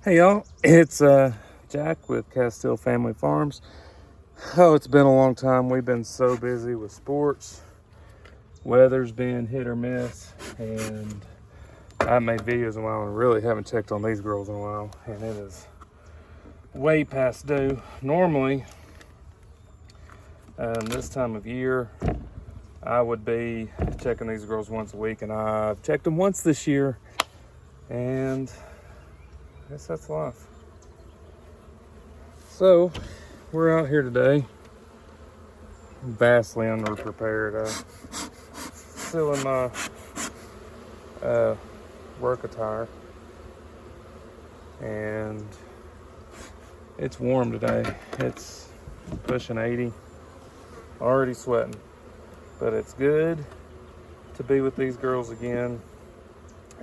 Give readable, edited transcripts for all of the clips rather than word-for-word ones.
Hey y'all, it's Jack with Castile Family Farms. Oh, it's been a long time. We've been so busy with sports. Weather's been hit or miss, and I made videos in a while and really haven't checked on these girls in a while, and it is way past due. Normally, this time of year, I would be checking these girls once a week, and I've checked them once this year, and I guess that's life. So, we're out here today, vastly underprepared. Still in my work attire, and it's warm today. It's pushing 80, already sweating, but it's good to be with these girls again.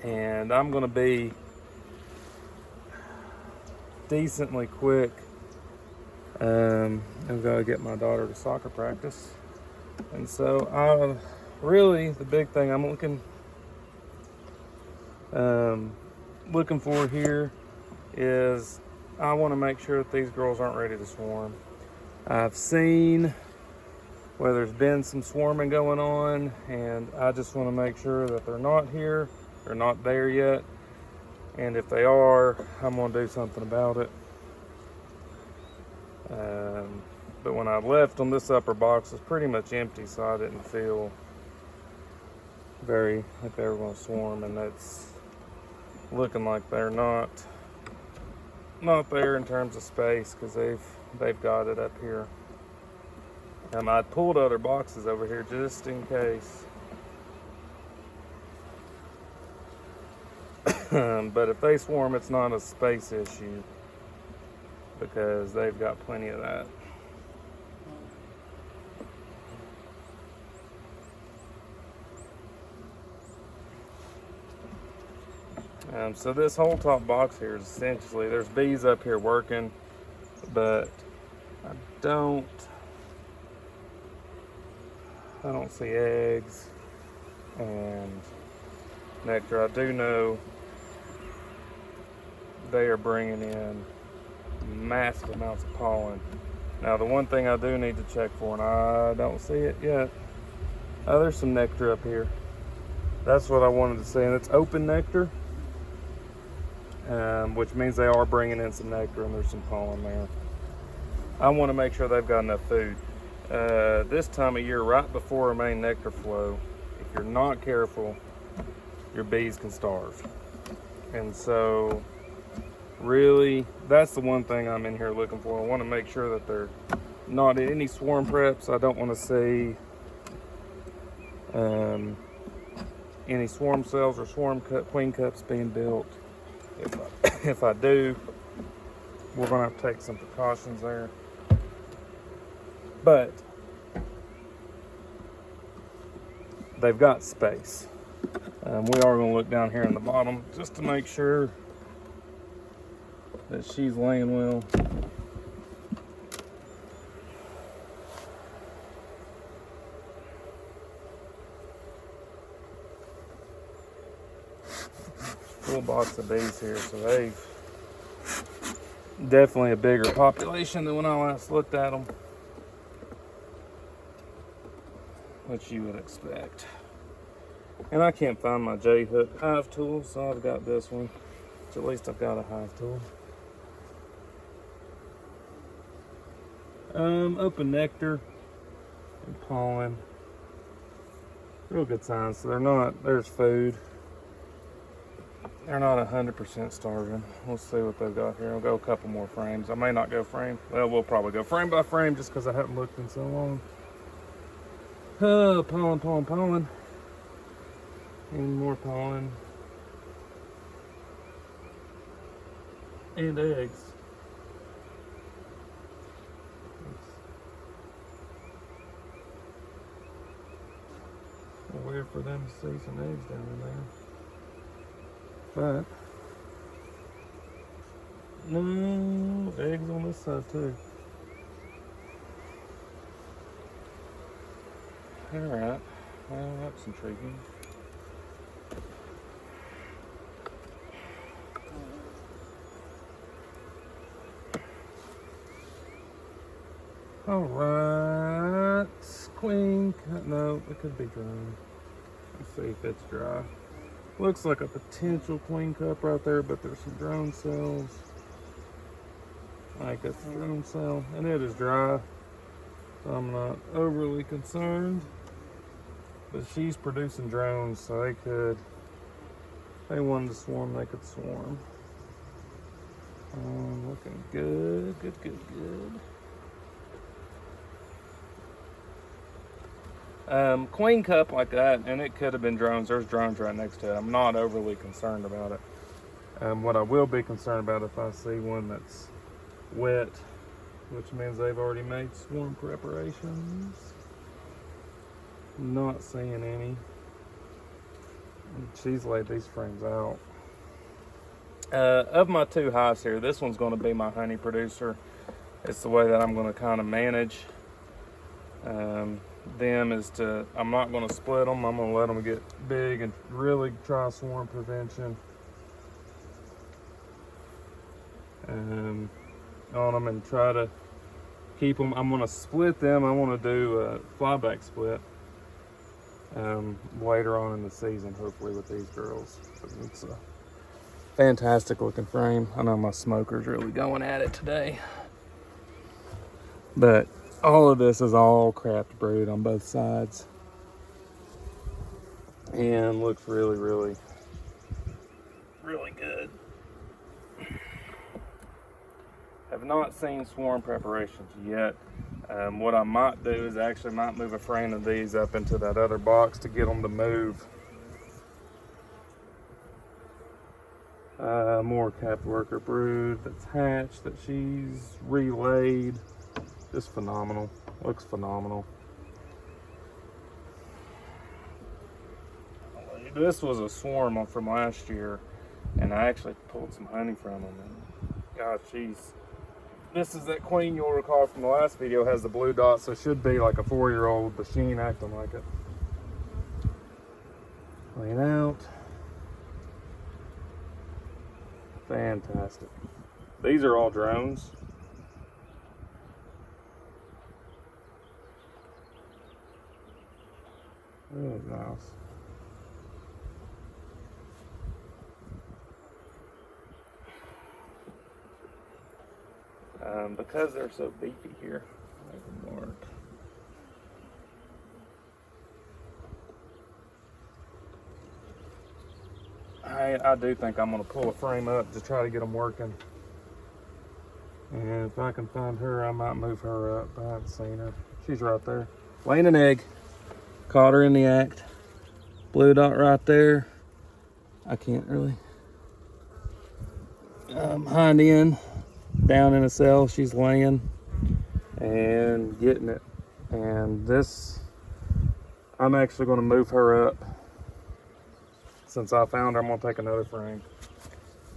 And I'm gonna be decently quick. I've got to get my daughter to soccer practice, and so really the big thing I'm looking for here is I want to make sure that these girls aren't ready to swarm. I've seen where there's been some swarming going on, and I just want to make sure that they're not here, they're not there yet, and if they are, I'm going to do something about it. But when I left them, this upper box was pretty much empty, so I didn't feel very like they were going to swarm, and that's looking like they're not there in terms of space, because they've got it up here. I pulled other boxes over here just in case. But if they swarm, it's not a space issue, because they've got plenty of that. So this whole top box here is essentially, there's bees up here working, but I don't see eggs and nectar. I do know they are bringing in massive amounts of pollen. Now, the one thing I do need to check for, and I don't see it yet, there's some nectar up here. That's what I wanted to see, and it's open nectar, which means they are bringing in some nectar, and there's some pollen there. I want to make sure they've got enough food. This time of year, right before a main nectar flow, if you're not careful, your bees can starve. And so, really, that's the one thing I'm in here looking for. I want to make sure that they're not in any swarm preps. I don't want to see any swarm cells or queen cups being built. If I do, we're going to have to take some precautions there. But they've got space. We are going to look down here in the bottom just to make sure that she's laying well. Full box of bees here, so they've definitely a bigger population than when I last looked at them, which you would expect. And I can't find my J-hook hive tool, so I've got this one. So at least I've got a hive tool. Open nectar and pollen. Real good signs. So there's food. They're not 100% starving. We'll see what they've got here. I'll go a couple more frames. I may not go frame. Well, we'll probably go frame by frame just because I haven't looked in so long. Pollen, pollen, pollen. And more pollen. And eggs. It's weird for them to see some eggs down in there. But no eggs on this side too. Alright, well, that's intriguing. All right, queen. No, it could be dry. Let's see if it's dry. Looks like a potential queen cup right there, but there's some drone cells. Like it's a drone cell, and it is dry. So I'm not overly concerned. But she's producing drones, so they could, if they wanted to swarm, they could swarm. Looking good, good. Queen cup like that, and it could have been drones. There's drones right next to it. I'm not overly concerned about it. What I will be concerned about if I see one that's wet, which means they've already made swarm preparations. Not seeing any. She's laid these frames out. Of my two hives here, this one's going to be my honey producer. It's the way that I'm going to kind of manage them is to, I'm not going to split them. I'm going to let them get big and really try swarm prevention on them and try to keep them. I'm going to split them. I want to do a flyback split later on in the season, hopefully, with these girls. It's a fantastic looking frame. I know my smoker's really going at it today, but all of this is all craft brood on both sides and looks really good. Have not seen swarm preparations yet. What I might do is actually might move a frame of these up into that other box to get them to move. More capped worker brood that's hatched that she's relayed. Just phenomenal. Looks phenomenal. This was a swarm from last year, and I actually pulled some honey from them. And gosh, this is that queen you'll recall from the last video, has the blue dots, so it should be like a 4-year-old, but she ain't acting like it. Laying out. Fantastic. These are all drones. Really nice. Because they're so beefy here, I can mark. I do think I'm going to pull a frame up to try to get them working. And if I can find her, I might move her up. I haven't seen her. She's right there. Laying an egg. Caught her in the act. Blue dot right there. I can't really. Hind end. Down in a cell. She's laying and getting it. And this, I'm actually going to move her up. Since I found her, I'm going to take another frame.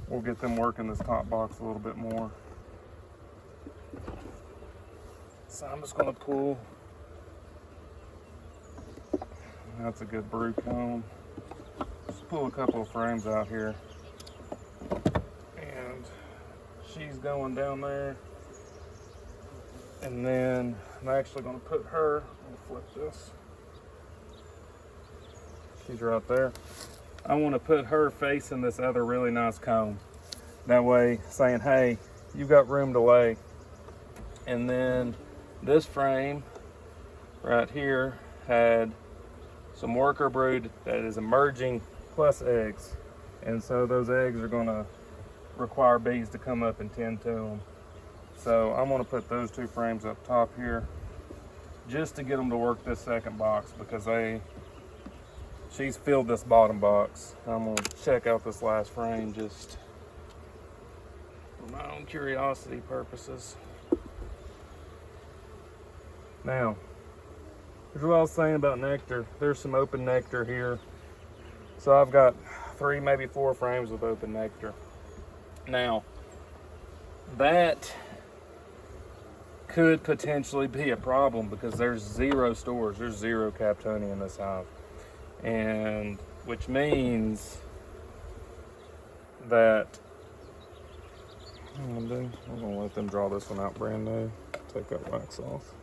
We'll get them working this top box a little bit more. So I'm just going to pull. That's a good brood comb. Just pull a couple of frames out here. And she's going down there. And then I'm actually going to put her, I'll flip this. She's right there. I want to put her facing this other really nice comb. That way, saying, hey, you've got room to lay. And then this frame right here had some worker brood that is emerging plus eggs. And so those eggs are going to require bees to come up and tend to them. So I'm going to put those two frames up top here just to get them to work this second box, because she's filled this bottom box. I'm going to check out this last frame just for my own curiosity purposes. Now, here's what I was saying about nectar. There's some open nectar here. So I've got 3, maybe 4 frames with open nectar. Now, that could potentially be a problem because there's 0 stores. There's 0 capped honey in this hive. And which means that I'm gonna let them draw this one out brand new. Take that wax off.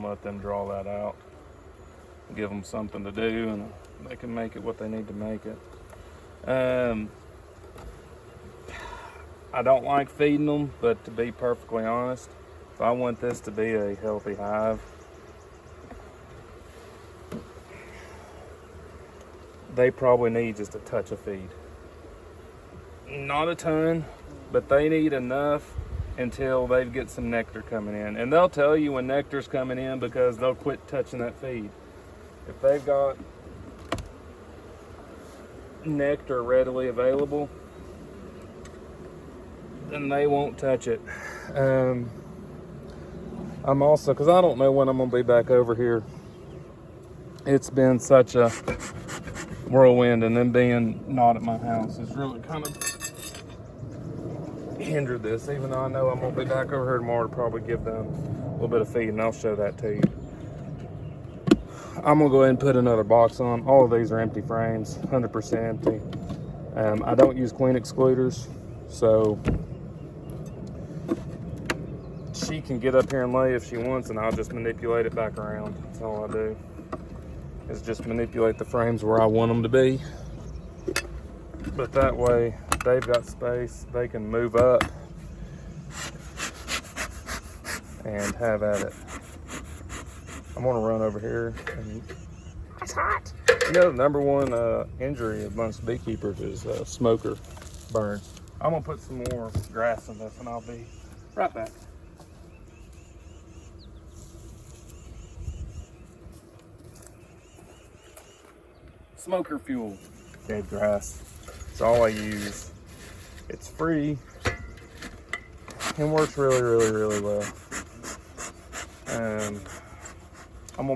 and let them draw that out. Give them something to do, and they can make it what they need to make it. I don't like feeding them, but to be perfectly honest, if I want this to be a healthy hive, they probably need just a touch of feed. Not a ton, but they need enough until they get some nectar coming in. And they'll tell you when nectar's coming in because they'll quit touching that feed. If they've got nectar readily available, then they won't touch it. I'm also, because I don't know when I'm going to be back over here. It's been such a whirlwind, and them being not at my house has really kind of hindered this, even though I know I'm going to be back over here tomorrow to probably give them a little bit of feed, and I'll show that to you. I'm going to go ahead and put another box on. All of these are empty frames, 100% empty. I don't use queen excluders, so she can get up here and lay if she wants, and I'll just manipulate it back around. That's all I do, is just manipulate the frames where I want them to be. But that way, they've got space, they can move up and have at it. I'm gonna run over here, and it's hot. You know, the number one injury amongst beekeepers is smoker burn. I'm gonna put some more grass in this, and I'll be right back. Smoker fuel, dead grass. It's all I use. It's free and works really, really, really well. I'm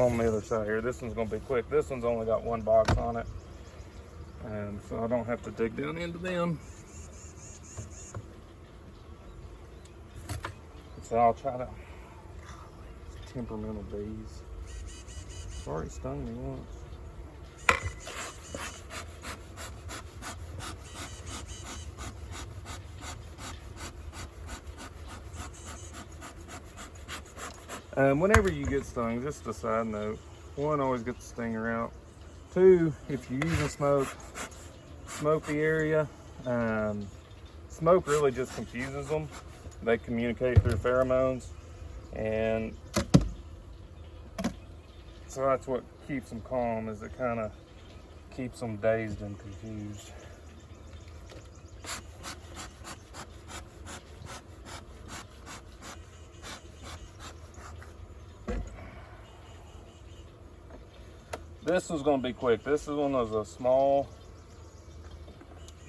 on the other side here. This one's gonna be quick. This one's only got one box on it, so I don't have to dig down into them. So I'll try to. Temperamental bees. It's already stung me once. Whenever you get stung, just a side note, one, always get the stinger out. Two, if you're using smoke the area. Smoke really just confuses them. They communicate through pheromones, and so that's what keeps them calm, is it kind of keeps them dazed and confused. This was going to be quick. This one was a small.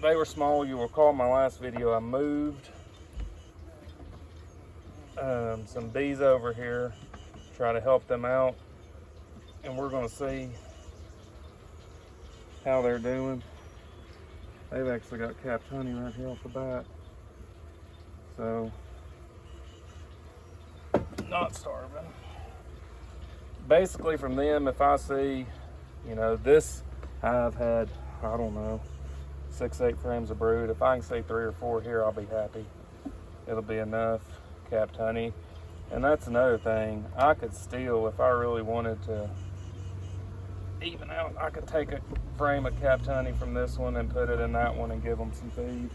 They were small. You recall my last video, I moved some bees over here, try to help them out, and we're going to see how they're doing. They've actually got capped honey right here off the bat, so not starving. Basically from them, if I see, you know, this I've had, I don't know, 6-8 frames of brood. If I can see 3 or 4 here, I'll be happy. It'll be enough capped honey. And that's another thing. I could still, if I really wanted to even out, I could take a frame of capped honey from this one and put it in that one and give them some feed.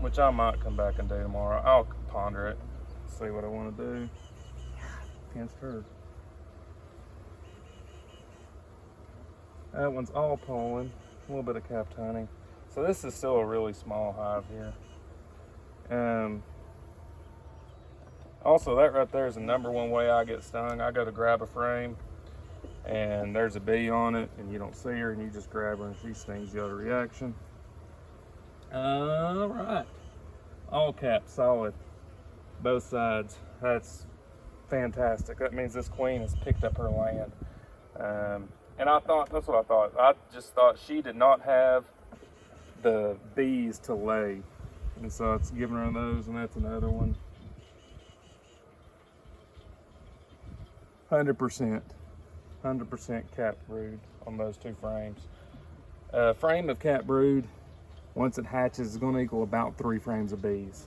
Which I might come back and do tomorrow. I'll ponder it, see what I want to do against her. That one's all pollen, a little bit of capped honey. So this is still a really small hive here. Also, that right there is the number one way I get stung. I go to grab a frame and there's a bee on it and you don't see her, and you just grab her and she stings you out of reaction. All right, all capped, solid, both sides. That's fantastic. That means this queen has picked up her land. And I thought, that's what I thought. I just thought she did not have the bees to lay. And so it's giving her those, and that's another one. 100% capped brood on those 2 frames. Frame of capped brood Once it hatches, it's going to equal about 3 frames of bees.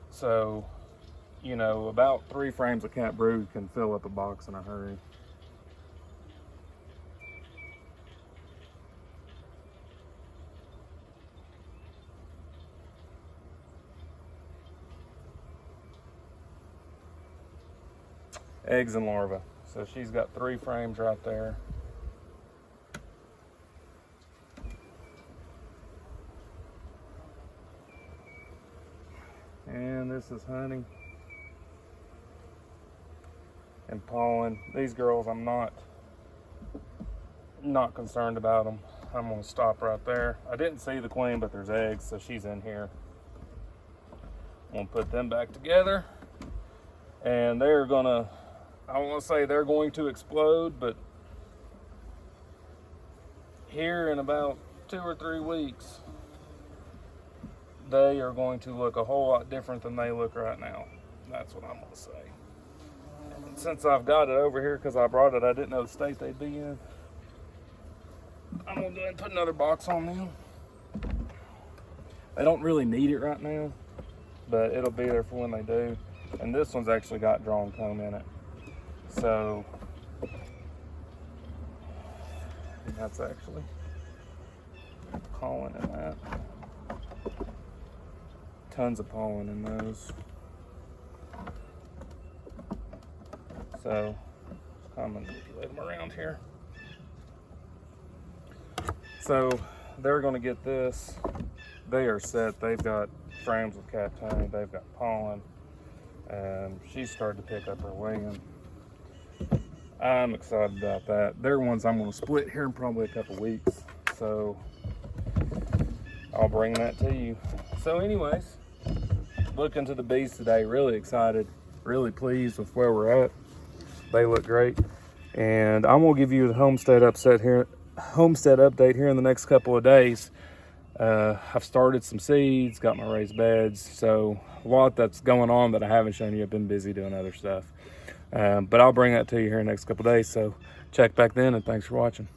So, you know, about 3 frames of cat brood can fill up a box in a hurry. Eggs and larvae. So she's got 3 frames right there. And this is honey and pollen. These girls, I'm not concerned about them. I'm gonna stop right there. I didn't see the queen, but there's eggs, so she's in here. I'm gonna put them back together, and they're gonna, I don't want to say they're going to explode, but here in about 2 or 3 weeks, they are going to look a whole lot different than they look right now. That's what I'm going to say. And since I've got it over here, because I brought it, I didn't know the state they'd be in. I'm going to go ahead and put another box on them. They don't really need it right now, but it'll be there for when they do. And this one's actually got drawn comb in it. So, that's actually pollen in that. Tons of pollen in those. So, I'm gonna manipulate them around here. So, they're gonna get this. They are set. They've got frames with cat tongue. They've got pollen. She's started to pick up her wing. I'm excited about that. They're ones I'm gonna split here in probably a couple weeks. So, I'll bring that to you. So anyways, looking to the bees today, really excited, really pleased with where we're at. They look great. And I'm gonna give you the homestead update here in the next couple of days. I've started some seeds, got my raised beds, so a lot that's going on that I haven't shown you. I've been busy doing other stuff. But I'll bring that to you here in the next couple of days. So check back then, and thanks for watching.